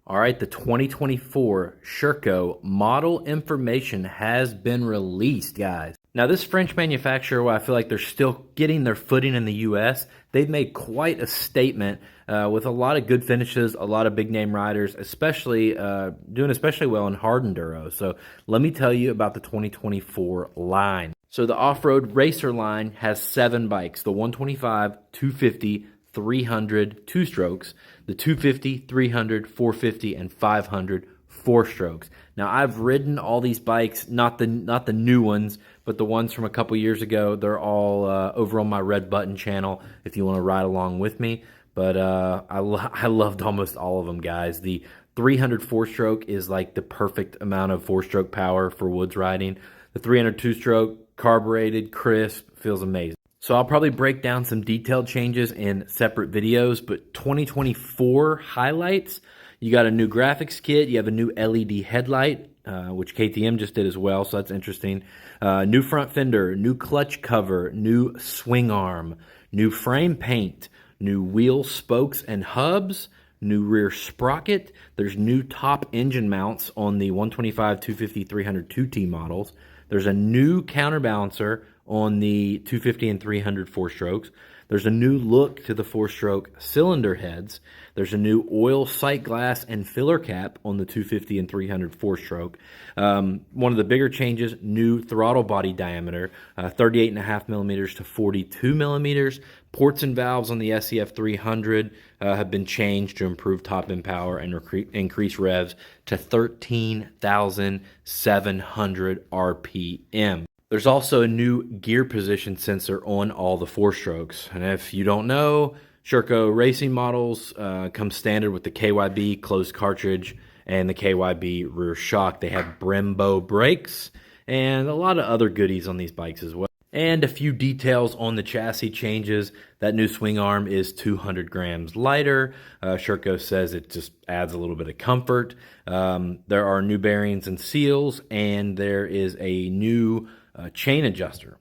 All right, the 2024 Sherco model information has been released, guys. Now, this French manufacturer, while I feel like they're still getting their footing in the U.S., they've made quite a statement with a lot of good finishes, a lot of big name riders, especially doing especially well in hard enduro. So let me tell you about the 2024 line. So the off-road racer line has 7 bikes: the 125, 250, 300 two-strokes, the 250, 300, 450, and 500 four-strokes. Now, I've ridden all these bikes, not the new ones, but the ones from a couple years ago. They're all over on my Red Button channel if you want to ride along with me. But I loved almost all of them, guys. The 300 four-stroke is like the perfect amount of four-stroke power for woods riding. The 300 two-stroke, carbureted, crisp, feels amazing. So I'll probably break down some detailed changes in separate videos, but 2024 highlights: you got a new graphics kit, you have a new LED headlight, which KTM just did as well, so that's interesting. New front fender, new clutch cover, new swing arm, new frame paint, new wheel spokes and hubs, new rear sprocket. There's new top engine mounts on the 125, 250, 300 2T models. There's a new counterbalancer on the 250 and 300 four-strokes. There's a new look to the four-stroke cylinder heads. There's a new oil sight glass and filler cap on the 250 and 300 four-stroke. One of the bigger changes: new throttle body diameter, 38.5 millimeters to 42 millimeters. Ports and valves on the SEF 300 have been changed to improve top end power and increase revs to 13,700 RPM. There's also a new gear position sensor on all the four-strokes. And if you don't know, Sherco racing models come standard with the KYB closed cartridge and the KYB rear shock. They have Brembo brakes and a lot of other goodies on these bikes as well. And a few details on the chassis changes. That new swing arm is 200 grams lighter. Sherco says it just adds a little bit of comfort. There are new bearings and seals, and there is a new chain adjuster.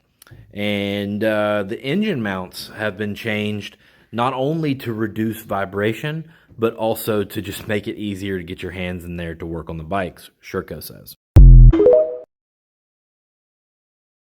And the engine mounts have been changed, not only to reduce vibration, but also to just make it easier to get your hands in there to work on the bikes, Sherco says.